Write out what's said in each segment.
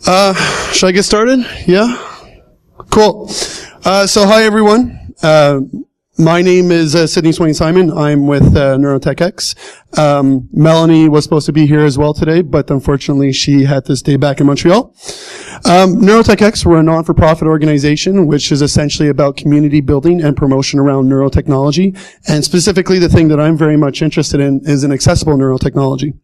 Should I get started? Yeah? Cool. So hi everyone. My name is Sydney Swaine Simon. I'm with NeurotechX. Melanie was supposed to be here as well today, but unfortunately she had to stay back in Montreal. NeurotechX, we're a non-for-profit organization which is essentially about community building and promotion around neurotechnology. And specifically the thing that I'm very much interested in is an accessible neurotechnology.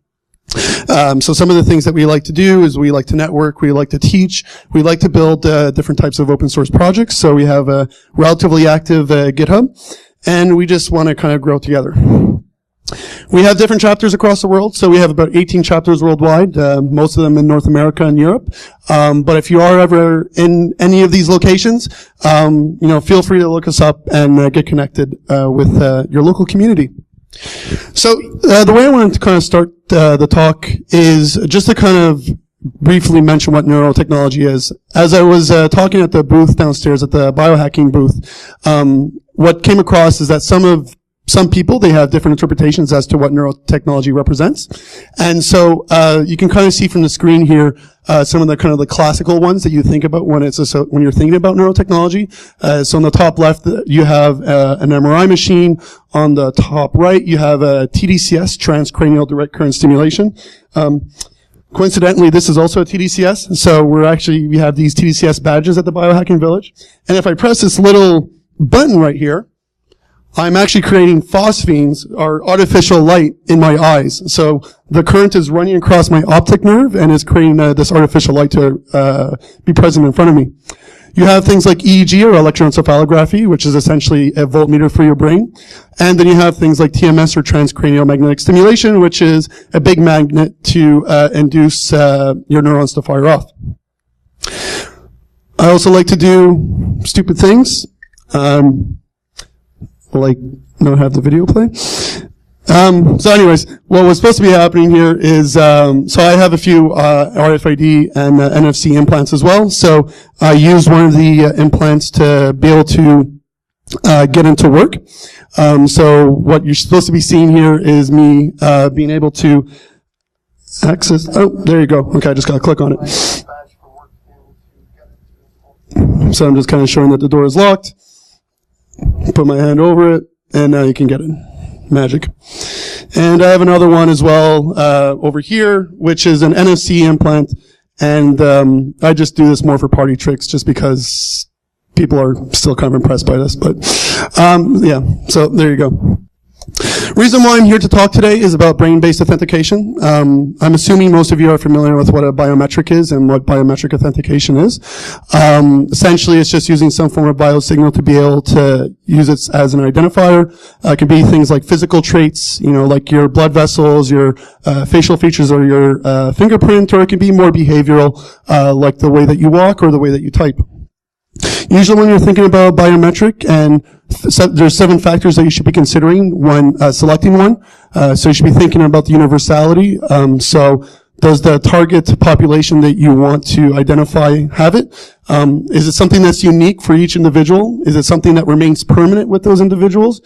So some of the things that we like to do is we like to network, we like to teach, we like to build different types of open source projects. So we have a relatively active GitHub, and we just want to kind of grow together. We have different chapters across the world, so we have about 18 chapters worldwide, most of them in North America and Europe. But if you are ever in any of these locations, feel free to look us up and get connected with your local community. So the way I wanted to kind of start the talk is just to kind of briefly mention what neurotechnology is. As I was talking at the booth downstairs, at the biohacking booth, what came across is that some people, they have different interpretations as to what neurotechnology represents. And so you can kind of see from the screen here some of the kind of the classical ones that you think about when you're thinking about neurotechnology. So on the top left, you have an MRI machine. On the top right, you have a TDCS, transcranial direct current stimulation. Coincidentally, this is also a TDCS. So we have these TDCS badges at the Biohacking Village. And if I press this little button right here, I'm actually creating phosphenes, or artificial light, in my eyes. So the current is running across my optic nerve and is creating this artificial light to be present in front of me. You have things like EEG, or electroencephalography, which is essentially a voltmeter for your brain. And then you have things like TMS, or transcranial magnetic stimulation, which is a big magnet to induce your neurons to fire off. I also like to do stupid things. Like not have the video play. So anyways, what was supposed to be happening here is, so I have a few RFID and NFC implants as well. So I used one of the implants to be able to get into work. So what you're supposed to be seeing here is me being able to access. Oh, there you go. Okay, I just got to click on it. So I'm just kind of showing that the door is locked. Put my hand over it, and now you can get it. Magic. And I have another one as well over here, which is an NFC implant. And I just do this more for party tricks, just because people are still kind of impressed by this. But yeah, so there you go. Reason why I'm here to talk today is about brain-based authentication. I'm assuming most of you are familiar with what a biometric is and what biometric authentication is. Essentially, it's just using some form of biosignal to be able to use it as an identifier. It can be things like physical traits, like your blood vessels, your facial features, or your fingerprint, or it can be more behavioral, like the way that you walk or the way that you type. Usually when you're thinking about biometric, and there's 7 factors that you should be considering when selecting one. So you should be thinking about the universality. So does the target population that you want to identify have it? Is it something that's unique for each individual? Is it something that remains permanent with those individuals?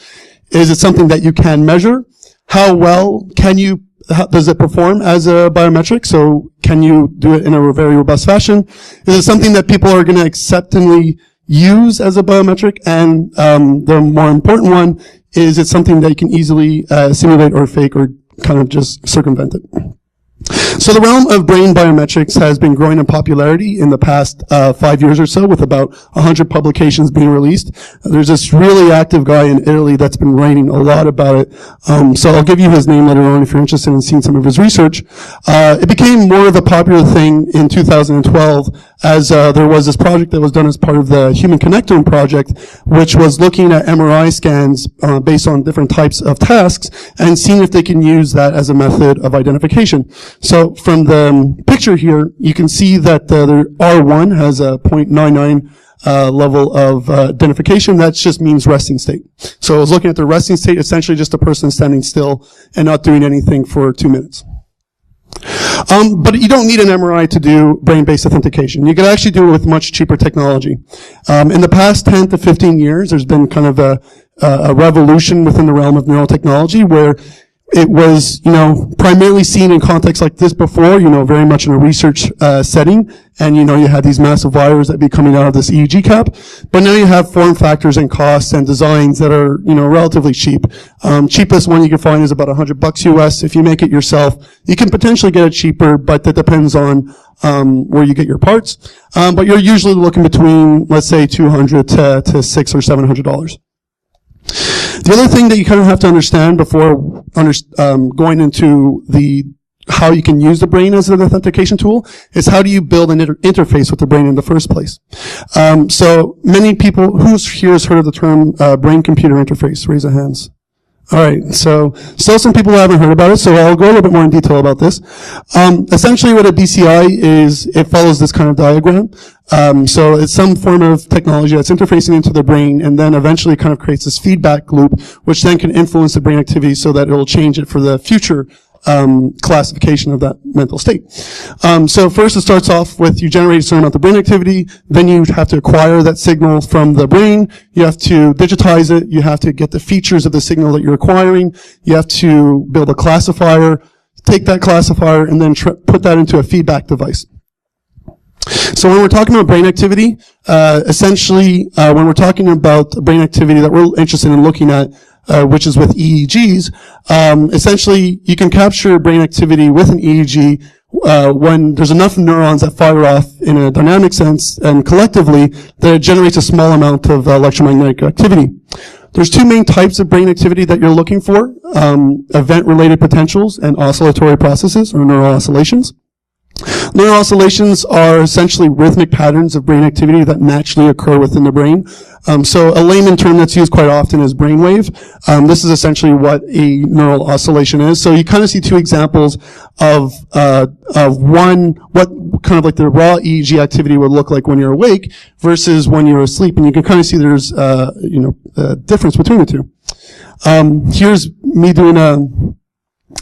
Is it something that you can measure? How well does it perform as a biometric? So can you do it in a very robust fashion? Is it something that people are going to acceptingly use as a biometric? And the more important one is, it something that you can easily simulate or fake or kind of just circumvent it? So the realm of brain biometrics has been growing in popularity in the past 5 years or so, with about 100 publications being released. There's this really active guy in Italy that's been writing a lot about it. So I'll give you his name later on if you're interested in seeing some of his research. It became more of a popular thing in 2012 as there was this project that was done as part of the Human Connectome project, which was looking at MRI scans based on different types of tasks and seeing if they can use that as a method of identification. So from the picture here, you can see that the R1 has a 0.99 level of identification. That just means resting state. So I was looking at the resting state, essentially just a person standing still and not doing anything for 2 minutes. But you don't need an MRI to do brain-based authentication. You can actually do it with much cheaper technology. In the past 10 to 15 years, there's been kind of a revolution within the realm of neurotechnology where it was, primarily seen in contexts like this before, very much in a research setting. And, you had these massive wires that be coming out of this EEG cap. But now you have form factors and costs and designs that are, relatively cheap. Cheapest one you can find is about $100 US. If you make it yourself, you can potentially get it cheaper, but that depends on where you get your parts. But you're usually looking between, let's say, $200 to $600 or $700. The other thing that you kind of have to understand before going into how you can use the brain as an authentication tool is how do you build an interface with the brain in the first place. So many people, who here has heard of the term brain-computer interface? Raise your hands. All right, so still some people haven't heard about it, so I'll go a little bit more in detail about this. Essentially what a BCI is, it follows this kind of diagram. So it's some form of technology that's interfacing into the brain and then eventually kind of creates this feedback loop, which then can influence the brain activity so that it will change it for the future classification of that mental state. So first it starts off with you generate a certain amount of brain activity, then you have to acquire that signal from the brain, you have to digitize it, you have to get the features of the signal that you're acquiring, you have to build a classifier, take that classifier, and then put that into a feedback device. So when we're talking about brain activity, essentially when we're talking about brain activity that we're interested in looking at, which is with EEGs, essentially you can capture brain activity with an EEG when there's enough neurons that fire off in a dynamic sense and collectively that it generates a small amount of electromagnetic activity. There's two main types of brain activity that you're looking for, event-related potentials and oscillatory processes or neural oscillations. Neural oscillations are essentially rhythmic patterns of brain activity that naturally occur within the brain. So a layman term that's used quite often is brainwave. This is essentially what a neural oscillation is. So you kind of see two examples of one, what kind of like the raw EEG activity would look like when you're awake versus when you're asleep. And you can kind of see there's, a difference between the two. Here's me doing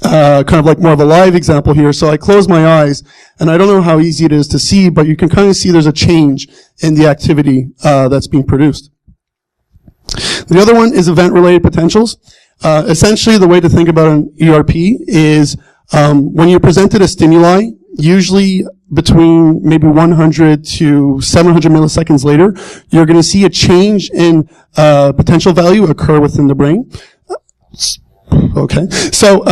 kind of like more of a live example here. So I close my eyes, and I don't know how easy it is to see, but you can kind of see there's a change in the activity that's being produced. The other one is event-related potentials. Essentially, the way to think about an ERP is when you're presented a stimuli, usually between maybe 100 to 700 milliseconds later, you're going to see a change in potential value occur within the brain. Okay. So,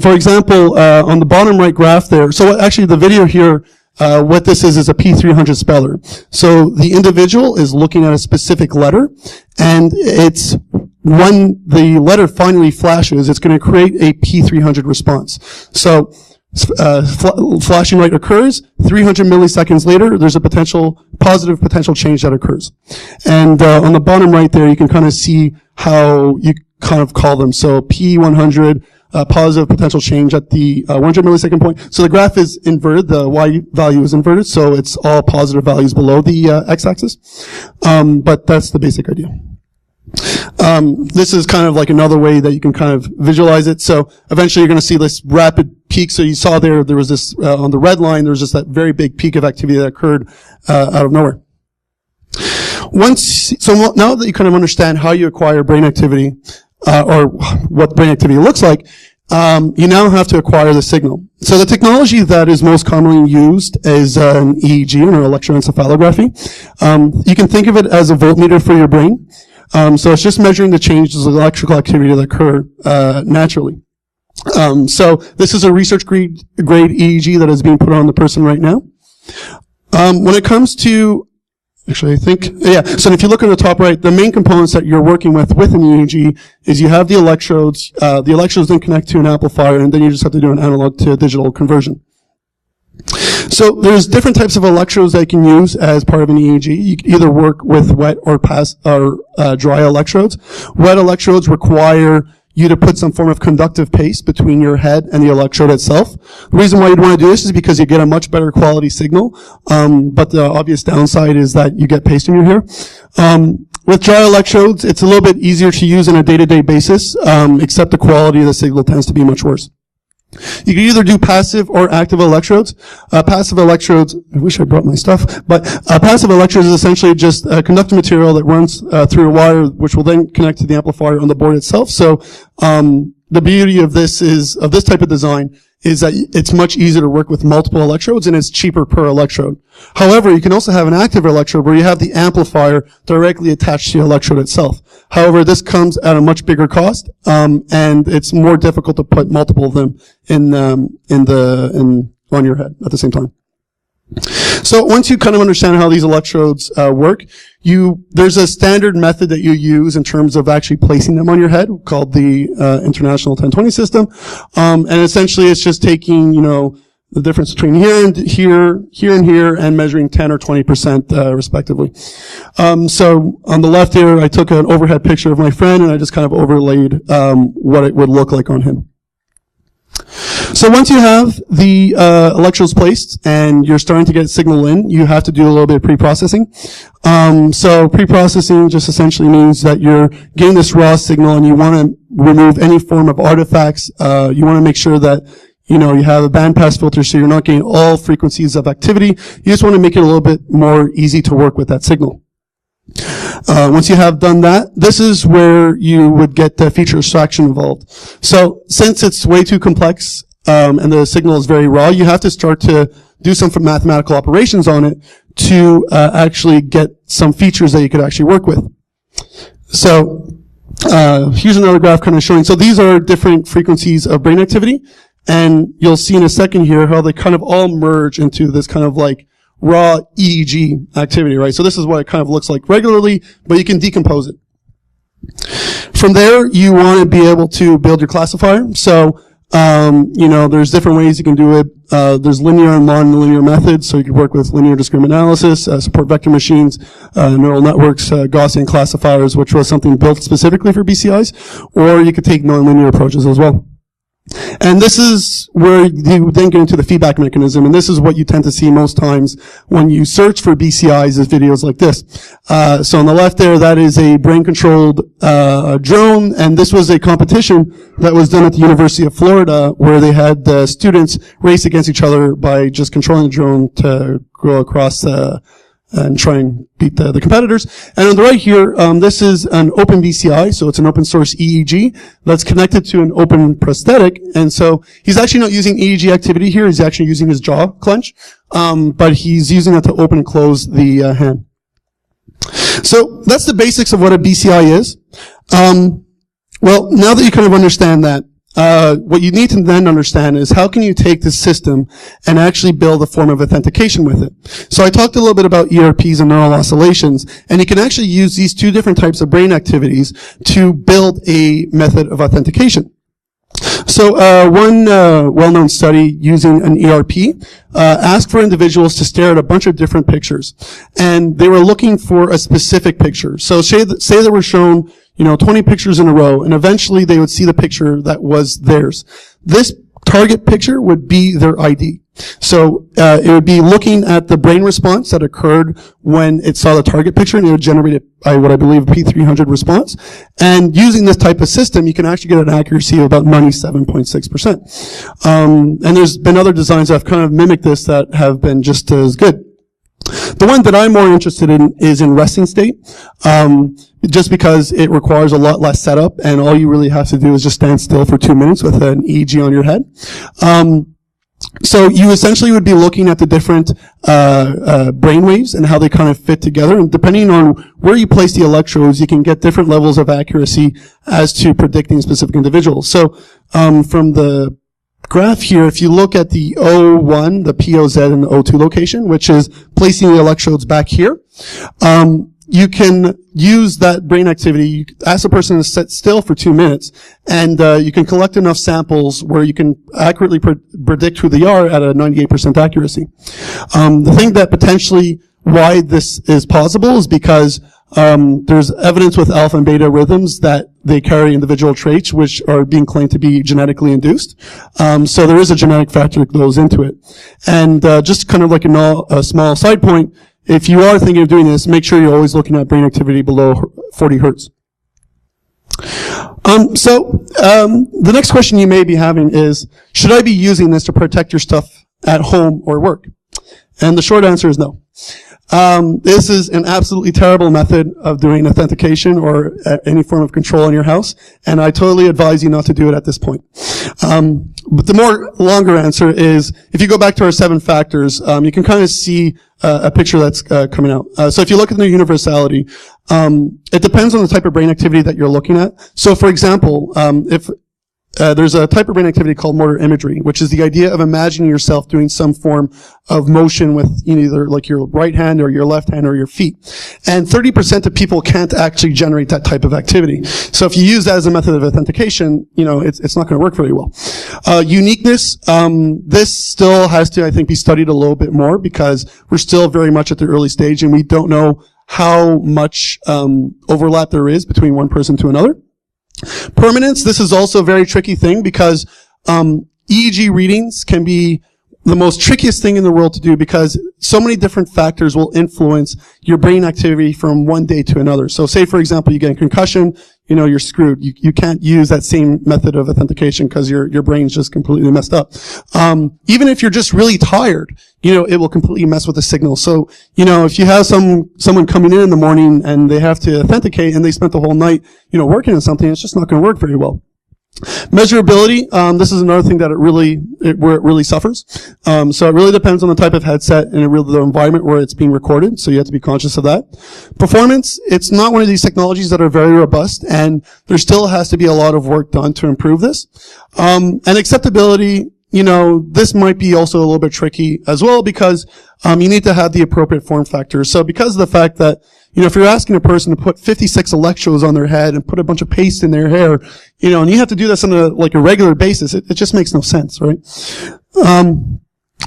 for example, on the bottom right graph there, so actually the video here, what this is a P300 speller. So the individual is looking at a specific letter, and it's when the letter finally flashes, it's going to create a P300 response. So, flashing light occurs, 300 milliseconds later, there's a positive potential change that occurs. And, on the bottom right there, you can kind of see how you kind of call them. So P100, positive potential change at the 100 millisecond point. So the graph is inverted, the Y value is inverted, so it's all positive values below the X-axis. But that's the basic idea. This is kind of like another way that you can kind of visualize it. So eventually you're going to see this rapid peak. So you saw there was this, on the red line, there was just that very big peak of activity that occurred out of nowhere. So now that you kind of understand how you acquire brain activity, or what brain activity looks like, you now have to acquire the signal. So the technology that is most commonly used is an EEG, or electroencephalography. You can think of it as a voltmeter for your brain. So it's just measuring the changes of electrical activity that occur naturally. So this is a research grade EEG that is being put on the person right now. When it comes to actually, I think, yeah. So if you look at the top right, the main components that you're working with an EEG is you have the electrodes. The electrodes then connect to an amplifier, and then you just have to do an analog to digital conversion. So there's different types of electrodes that you can use as part of an EEG. You can either work with wet or dry electrodes. Wet electrodes require you to put some form of conductive paste between your head and the electrode itself. The reason why you'd want to do this is because you get a much better quality signal, but the obvious downside is that you get paste in your hair. With dry electrodes, it's a little bit easier to use on a day-to-day basis, except the quality of the signal tends to be much worse. You can either do passive or active electrodes. Passive electrodes, I wish I brought my stuff, but passive electrodes is essentially just a conductor material that runs through a wire, which will then connect to the amplifier on the board itself. So the beauty of this type of design is that it's much easier to work with multiple electrodes and it's cheaper per electrode. However, you can also have an active electrode where you have the amplifier directly attached to the electrode itself. However, this comes at a much bigger cost, and it's more difficult to put multiple of them on your head at the same time. So once you kind of understand how these electrodes work, there's a standard method that you use in terms of actually placing them on your head called the International 1020 system. And essentially it's just taking, the difference between here and here, here and here, and measuring 10 or 20%, respectively. So on the left here, I took an overhead picture of my friend and I just kind of overlaid, what it would look like on him. So once you have the electrodes placed and you're starting to get signal in, you have to do a little bit of pre-processing. So pre-processing just essentially means that you're getting this raw signal and you want to remove any form of artifacts. You want to make sure that you have a bandpass filter so you're not getting all frequencies of activity. You just want to make it a little bit more easy to work with that signal. Once you have done that, this is where you would get the feature extraction involved. So since it's way too complex, and the signal is very raw, you have to start to do some mathematical operations on it to actually get some features that you could actually work with. So here's another graph kind of showing. So these are different frequencies of brain activity, and you'll see in a second here how they kind of all merge into this kind of like raw EEG activity, right? So this is what it kind of looks like regularly, but you can decompose it. From there, you want to be able to build your classifier. So there's different ways you can do it. There's linear and non-linear methods, so you can work with linear discriminant analysis, support vector machines, neural networks, Gaussian classifiers, which was something built specifically for BCIs, or you could take non-linear approaches as well. And this is where you then get into the feedback mechanism, and this is what you tend to see most times when you search for BCIs is videos like this. So on the left there, that is a brain-controlled drone, and this was a competition that was done at the University of Florida where they had the students race against each other by just controlling the drone to go across and try and beat the competitors. And on the right here, this is an open BCI, so it's an open source EEG that's connected to an open prosthetic. And so he's actually not using EEG activity here, he's actually using his jaw clench, but he's using it to open and close the hand. So that's the basics of what a BCI is. Well, now that you kind of understand that, what you need to then understand is how can you take this system and actually build a form of authentication with it. So I talked a little bit about ERPs and neural oscillations, and you can actually use these two different types of brain activities to build a method of authentication. So one well-known study using an ERP asked for individuals to stare at a bunch of different pictures, and they were looking for a specific picture. So say they were shown 20 pictures in a row, and eventually they would see the picture that was theirs. This target picture would be their ID. So it would be looking at the brain response that occurred when it saw the target picture, and it would generate what I believe a P300 response. And using this type of system, you can actually get an accuracy of about 97.6%. And there's been other designs that have kind of mimicked this that have been just as good. The one that I'm more interested in is in resting state, just because it requires a lot less setup, and all you really have to do is just stand still for 2 minutes with an EEG on your head. So you essentially would be looking at the different brain waves and how they kind of fit together, and depending on where you place the electrodes, you can get different levels of accuracy as to predicting specific individuals. So from the graph here, if you look at the O1, the POZ, and the O2 location, which is placing the electrodes back here, you can use that brain activity. You ask a person to sit still for 2 minutes, and you can collect enough samples where you can accurately predict who they are at a 98% accuracy. The thing that potentially why this is possible is because there's evidence with alpha and beta rhythms that they carry individual traits which are being claimed to be genetically induced. So there is a genetic factor that goes into it. And just kind of like a small side point, if you are thinking of doing this, make sure you're always looking at brain activity below 40 hertz. The next question you may be having is, should I be using this to protect your stuff at home or work? And the short answer is no. This is an absolutely terrible method of doing authentication or any form of control in your house, and I totally advise you not to do it at this point. But the more longer answer is, if you go back to our 7 factors, you can kind of see a picture that's coming out. So if you look at the universality, it depends on the type of brain activity that you're looking at. So for example, if there's a type of brain activity called motor imagery, which is the idea of imagining yourself doing some form of motion with either like your right hand or your left hand or your feet. And 30% of people can't actually generate that type of activity. So if you use that as a method of authentication, it's not going to work very well. Uniqueness, this still has to, I think, be studied a little bit more because we're still very much at the early stage and we don't know how much overlap there is between one person to another. Permanence, this is also a very tricky thing because EEG readings can be the most trickiest thing in the world to do because so many different factors will influence your brain activity from one day to another. So say, for example, you get a concussion, you're screwed. You can't use that same method of authentication because your brain's just completely messed up. Even if you're just really tired, it will completely mess with the signal. So, if you have someone coming in the morning and they have to authenticate and they spent the whole night, working on something, it's just not going to work very well. Measurability, this is another thing that where it really suffers. So it really depends on the type of headset and the environment where it's being recorded, so you have to be conscious of that. Performance, it's not one of these technologies that are very robust, and there still has to be a lot of work done to improve this. And acceptability, this might be also a little bit tricky as well because you need to have the appropriate form factors. So because of the fact that if you're asking a person to put 56 electrodes on their head and put a bunch of paste in their hair, and you have to do this on a regular basis, it just makes no sense, right?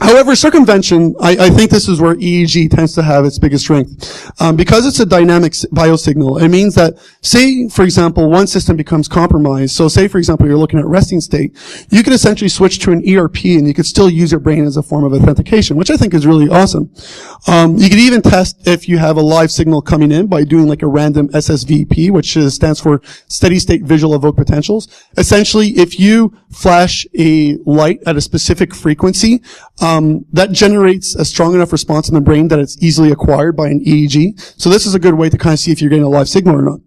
However, circumvention, I think this is where EEG tends to have its biggest strength. Because it's a dynamic biosignal, it means that, say, for example, one system becomes compromised. So say, for example, you're looking at resting state, you could essentially switch to an ERP and you could still use your brain as a form of authentication, which I think is really awesome. You could even test if you have a live signal coming in by doing like a random SSVP, which stands for steady state visual evoked potentials. Essentially, if you flash a light at a specific frequency, that generates a strong enough response in the brain that it's easily acquired by an EEG. So this is a good way to kind of see if you're getting a live signal or not.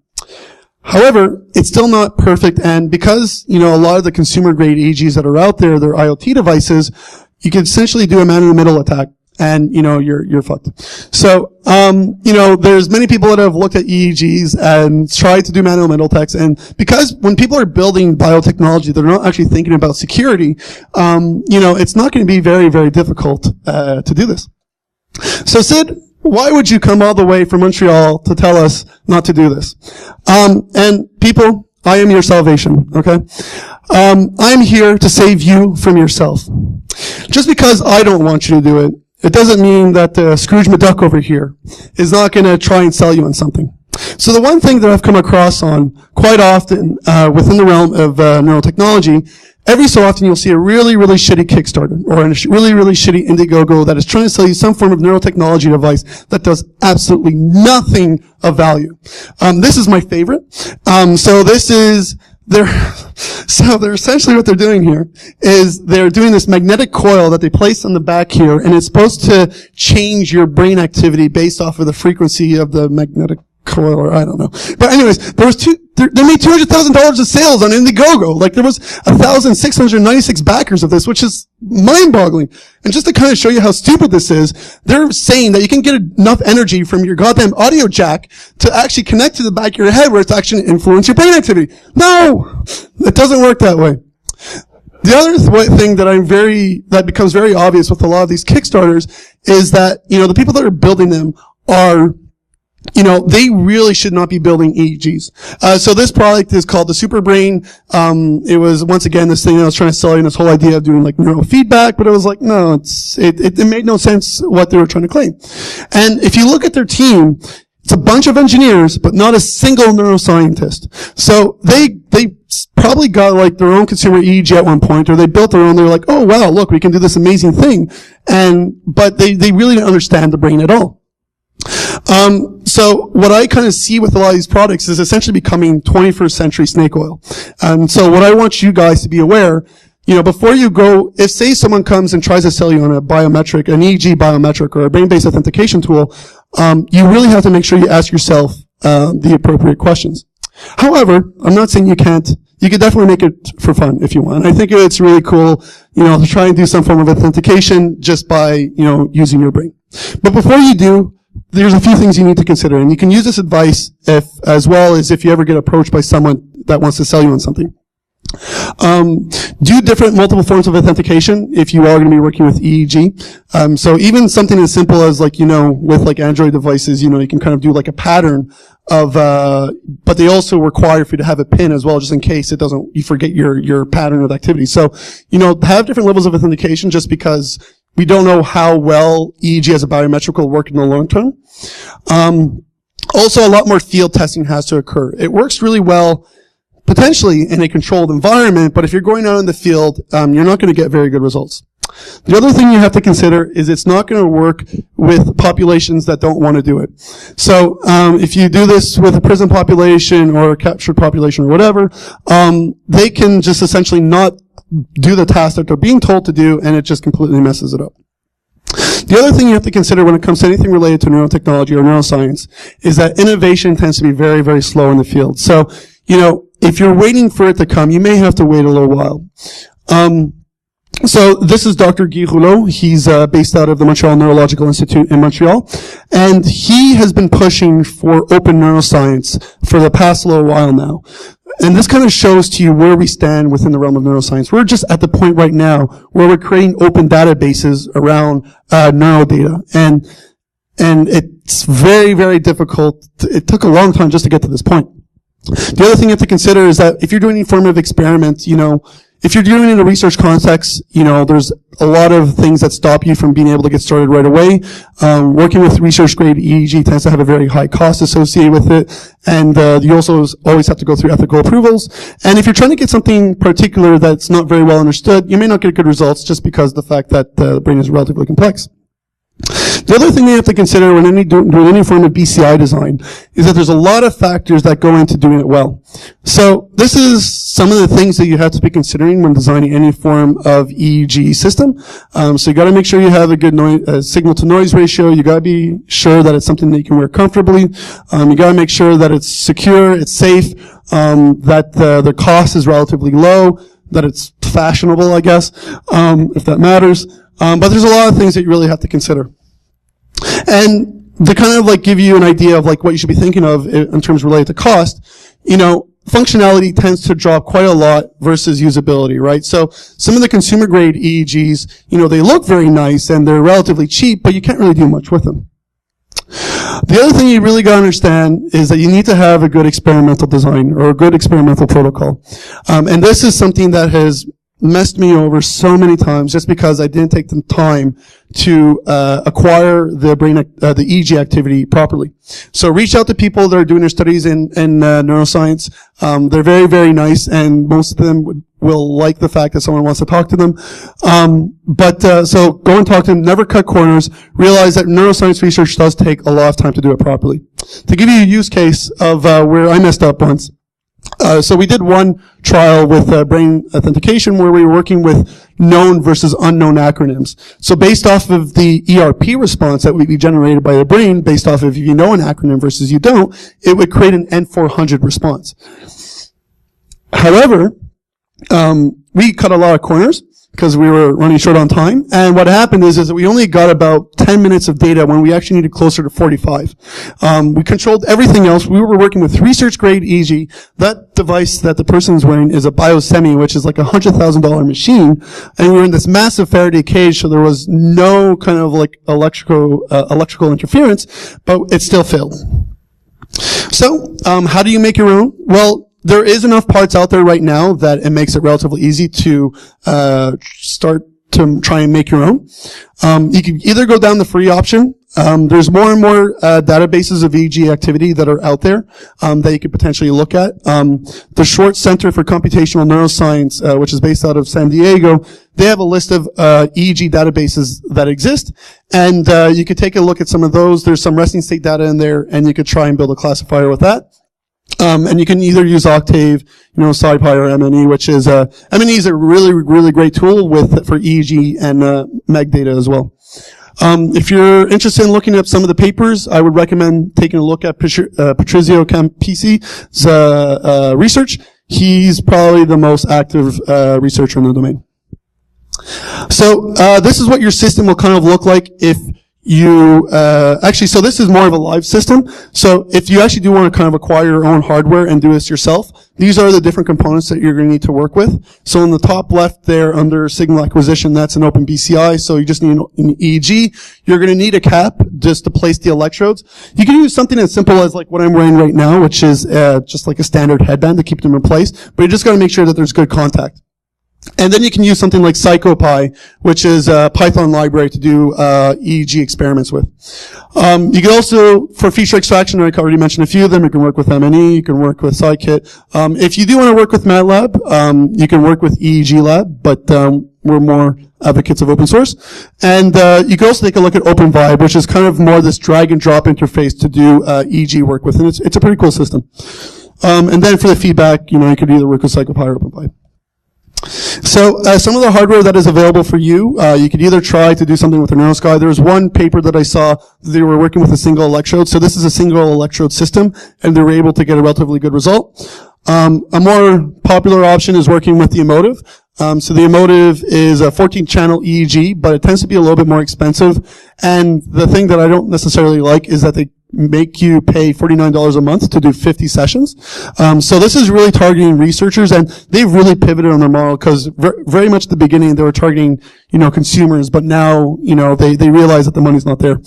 However, it's still not perfect, and because, a lot of the consumer grade EEGs that are out there, they're IoT devices, you can essentially do a man-in-the-middle attack, and, you're fucked. So, there's many people that have looked at EEGs and tried to do man-in-the-middle attacks, and because when people are building biotechnology, they're not actually thinking about security, it's not going to be very, very difficult, to do this. So, Sid, why would you come all the way from Montreal to tell us not to do this? And people, I am your salvation, okay? I'm here to save you from yourself. Just because I don't want you to do it, it doesn't mean that Scrooge McDuck over here is not going to try and sell you on something. So the one thing that I've come across on quite often within the realm of neurotechnology, every so often you'll see a really, really shitty Kickstarter or a really, really shitty Indiegogo that is trying to sell you some form of neurotechnology device that does absolutely nothing of value. This is my favorite. So they're essentially what they're doing here is they're doing this magnetic coil that they place on the back here, and it's supposed to change your brain activity based off of the frequency of the magnetic coil, or I don't know. But anyways, they made $200,000 of sales on Indiegogo. Like there was 1,696 backers of this, which is mind-boggling. And just to kind of show you how stupid this is, they're saying that you can get enough energy from your goddamn audio jack to actually connect to the back of your head where it's actually influence your brain activity. No! It doesn't work that way. The other thing that becomes very obvious with a lot of these Kickstarters is that, the people that are building them are they really should not be building EEGs. So this product is called the Superbrain. It was, once again, this thing that I was trying to sell you, this whole idea of doing like neurofeedback, but it was like, no, it made no sense what they were trying to claim. And if you look at their team, it's a bunch of engineers, but not a single neuroscientist. So they probably got like their own consumer EEG at one point, or they built their own. They're like, oh wow, look, we can do this amazing thing. But they really didn't understand the brain at all. So what I kind of see with a lot of these products is essentially becoming 21st century snake oil. And so what I want you guys to be aware, before you go, if say someone comes and tries to sell you on a biometric, an EEG biometric or a brain-based authentication tool, you really have to make sure you ask yourself the appropriate questions. However, I'm not saying you can't. You could definitely make it for fun if you want. I think it's really cool, to try and do some form of authentication just by, using your brain. But before you do, there's a few things you need to consider, and you can use this advice as well as if you ever get approached by someone that wants to sell you on something. Do different multiple forms of authentication if you are going to be working with EEG. So even something as simple as with Android devices, you can kind of do like a pattern of, but they also require for you to have a PIN as well, just in case you forget your pattern of activity. So, have different levels of authentication just because we don't know how well EEG as a biometric will work in the long term. Also, a lot more field testing has to occur. It works really well potentially in a controlled environment, but if you're going out in the field, you're not going to get very good results. The other thing you have to consider is it's not going to work with populations that don't want to do it. So if you do this with a prison population or a captured population or whatever, they can just essentially not do the task that they're being told to do, and it just completely messes it up. The other thing you have to consider when it comes to anything related to neurotechnology or neuroscience is that innovation tends to be very, very slow in the field. So, if you're waiting for it to come, you may have to wait a little while. So this is Dr. Guy Rouleau. He's based out of the Montreal Neurological Institute in Montreal, and he has been pushing for open neuroscience for the past little while now. And this kind of shows to you where we stand within the realm of neuroscience. We're just at the point right now where we're creating open databases around neurodata, and it's very, very difficult. It took a long time just to get to this point. The other thing you have to consider is that if you're doing any form of experiment, if you're doing it in a research context, there's a lot of things that stop you from being able to get started right away. Working with research-grade EEG tends to have a very high cost associated with it, and you also always have to go through ethical approvals. And if you're trying to get something particular that's not very well understood, you may not get good results just because of the fact that the brain is relatively complex. The other thing you have to consider when doing any form of BCI design is that there's a lot of factors that go into doing it well. So this is some of the things that you have to be considering when designing any form of EEG system. So you got to make sure you have a good signal-to-noise ratio. You got to be sure that it's something that you can wear comfortably. You got to make sure that it's secure, it's safe, that the cost is relatively low, that it's fashionable, I guess, if that matters. But there's a lot of things that you really have to consider. And to kind of give you an idea of what you should be thinking of in terms related to cost, functionality tends to drop quite a lot versus usability, right? So some of the consumer grade EEGs, they look very nice and they're relatively cheap, but you can't really do much with them. The other thing you really got to understand is that you need to have a good experimental design or a good experimental protocol. And this is something that has messed me over so many times just because I didn't take the time to acquire the EEG activity properly. So reach out to people that are doing their studies in neuroscience. They're very, very nice, and most of them will like the fact that someone wants to talk to them. So go and talk to them. Never cut corners. Realize that neuroscience research does take a lot of time to do it properly. To give you a use case of where I messed up once. So we did one trial with brain authentication where we were working with known versus unknown acronyms. So based off of the ERP response that would be generated by the brain, based off of if you know an acronym versus you don't, it would create an N400 response. However, we cut a lot of corners because we were running short on time. And what happened is that we only got about 10 minutes of data when we actually needed closer to 45. We controlled everything else. We were working with research-grade EEG. That device that the person is wearing is a biosemi, which is like a $100,000 machine. And we were in this massive Faraday cage, so there was no kind of electrical interference, but it still failed. So, how do you make your own? Well, there is enough parts out there right now that it makes it relatively easy to start to try and make your own. You can either go down the free option, There's more and more databases of EEG activity that are out there that you could potentially look at. The Schwartz Center for Computational Neuroscience, which is based out of San Diego, they have a list of EEG databases that exist, and you could take a look at some of those. There's some resting state data in there, and you could try and build a classifier with that. And you can either use Octave, SciPy or MNE, which is MNE is a really, really great tool for EEG and MEG data as well. If you're interested in looking up some of the papers, I would recommend taking a look at Patrizio Campisi's research. He's probably the most active researcher in the domain. So this is what your system will kind of look like if you so this is more of a live system. So if you actually do want to kind of acquire your own hardware and do this yourself, these are the different components that you're going to need to work with. So in the top left there under signal acquisition, that's an OpenBCI. So you just need an EEG. You're going to need a cap just to place the electrodes. You can use something as simple as like what I'm wearing right now, which is just like a standard headband to keep them in place. But you just got to make sure that there's good contact. And then you can use something like CypherCon, which is a Python library to do EEG experiments with. You can also, for feature extraction, I already mentioned a few of them. You can work with MNE, you can work with Scikit. If you do want to work with MATLAB, you can work with EEG Lab, but we're more advocates of open source. And you can also take a look at OpenVibe, which is kind of more this drag and drop interface to do EEG work with. And it's a pretty cool system. And then for the feedback, you could either work with CypherCon or OpenVibe. So some of the hardware that is available for you, you could either try to do something with the NeuroSky. There was one paper that I saw, they were working with a single electrode. So this is a single electrode system, and they were able to get a relatively good result. A more popular option is working with the Emotive. So the Emotive is a 14-channel EEG, but it tends to be a little bit more expensive. And the thing that I don't necessarily like is that they make you pay $49 a month to do 50 sessions. So this is really targeting researchers, and they've really pivoted on their model because very much at the beginning they were targeting, consumers, but now, they realize that the money's not there.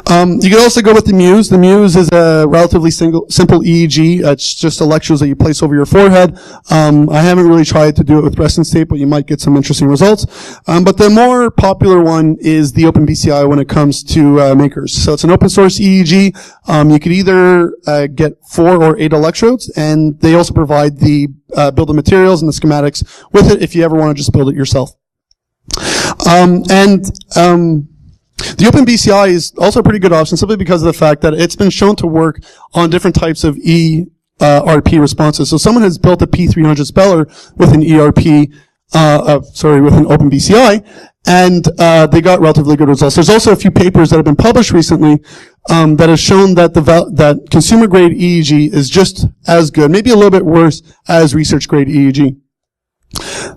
You can also go with the Muse. The Muse is a relatively simple EEG. It's just electrodes that you place over your forehead. I haven't really tried to do it with resting state, but you might get some interesting results. But the more popular one is the OpenBCI when it comes to makers. So it's an open source EEG. You could either get 4 or 8 electrodes, and they also provide the build of materials and the schematics with it if you ever want to just build it yourself. The OpenBCI is also a pretty good option simply because of the fact that it's been shown to work on different types of ERP responses. So someone has built a P300 speller with an with an OpenBCI, and they got relatively good results. There's also a few papers that have been published recently that have shown that that consumer grade EEG is just as good, maybe a little bit worse, as research grade EEG.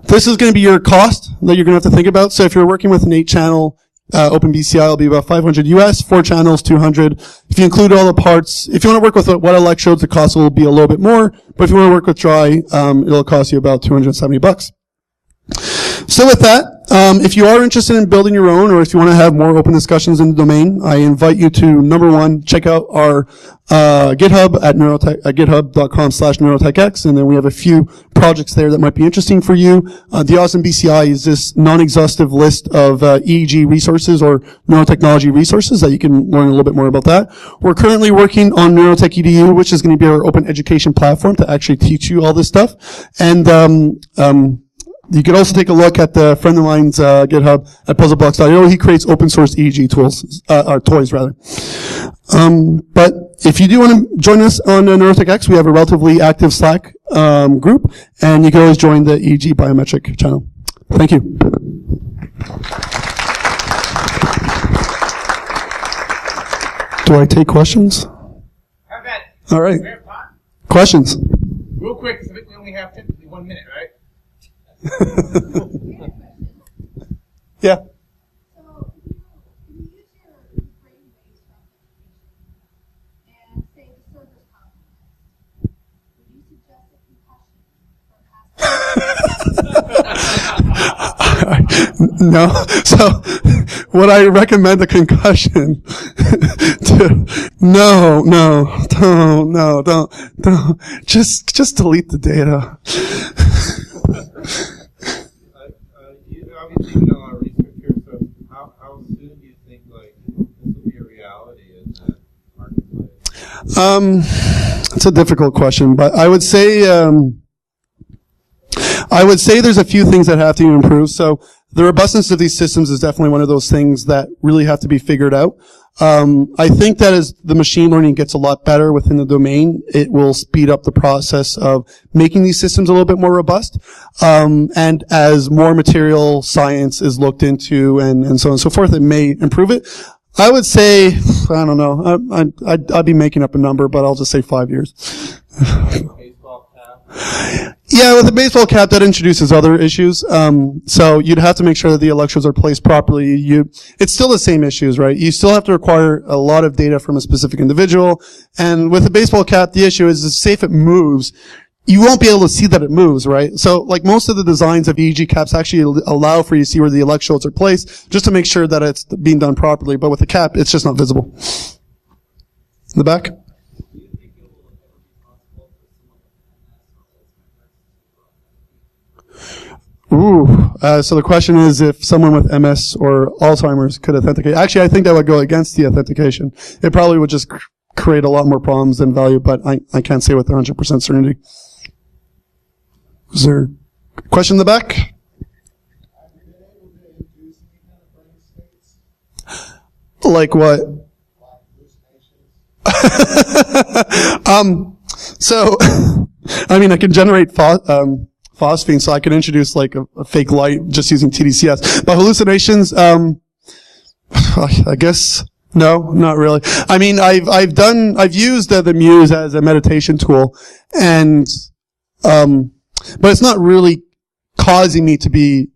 This is going to be your cost that you're going to have to think about. So if you're working with an 8-channel OpenBCI, will be about $500 US, 4 channels, $200. If you include all the parts, if you want to work with wet electrodes, the cost will be a little bit more. But if you want to work with dry, it'll cost you about $270. So with that, if you are interested in building your own, or if you want to have more open discussions in the domain, I invite you to, number one, check out our GitHub at github.com/neurotechx, and then we have a few projects there that might be interesting for you. The Awesome BCI is this non-exhaustive list of EEG resources or neurotechnology resources that you can learn a little bit more about that. We're currently working on Neurotech EDU, which is going to be our open education platform to actually teach you all this stuff. And you can also take a look at the friend of mine's GitHub at puzzleblocks.io. He creates open source EEG tools, or toys rather. But if you do want to join us on NeurotechX, we have a relatively active Slack group, and you can always join the EEG biometric channel. Thank you. Do I take questions? Have at it. All right. We have time? Questions? Real quick, because I think we only have typically 1 minute, right? Yeah. So, you use your brain waves from education and say the server's compromised. Would you suggest a concussion for No. So, would I recommend a concussion? No. Don't. Just delete the data. You obviously know a lot of research here, so how soon do you think, like, It's a difficult question, but I would say there's a few things that have to be improved. So the robustness of these systems is definitely one of those things that really have to be figured out. I think that as the machine learning gets a lot better within the domain, it will speed up the process of making these systems a little bit more robust. And as more material science is looked into and so on and so forth, it may improve it. I would say, I don't know, I'd be making up a number, but I'll just say 5 years. Baseball cap. Yeah, with the baseball cap, that introduces other issues. So you'd have to make sure that the electrodes are placed properly. It's still the same issues, right? You still have to require a lot of data from a specific individual. And with the baseball cap, the issue is say if it moves, you won't be able to see that it moves, right? So, like most of the designs of EEG caps actually allow for you to see where the electrodes are placed, just to make sure that it's being done properly. But with the cap, it's just not visible. In the back? So the question is if someone with MS or Alzheimer's could authenticate. Actually, I think that would go against the authentication. It probably would just create a lot more problems than value, but I can't say with 100% certainty. Is there a question in the back? Like what? So, I mean, I can generate phosphine, so I can introduce like a fake light just using TDCS. But hallucinations, I guess, no, not really. I mean, I've used the Muse as a meditation tool, and, but it's not really causing me to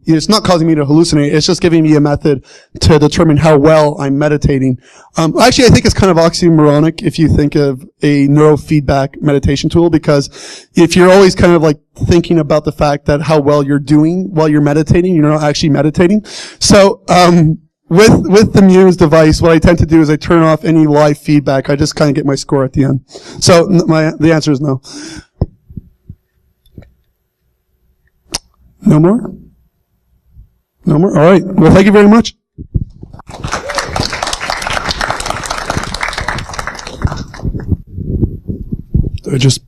it's not causing me to hallucinate. It's just giving me a method to determine how well I'm meditating. Actually, I think it's kind of oxymoronic if you think of a neurofeedback meditation tool, because if you're always kind of like thinking about the fact that how well you're doing while you're meditating, you're not actually meditating. So, with the Muse device, what I tend to do is I turn off any live feedback. I just kind of get my score at the end. So the answer is no. No more? No more? All right. Well, thank you very much. I just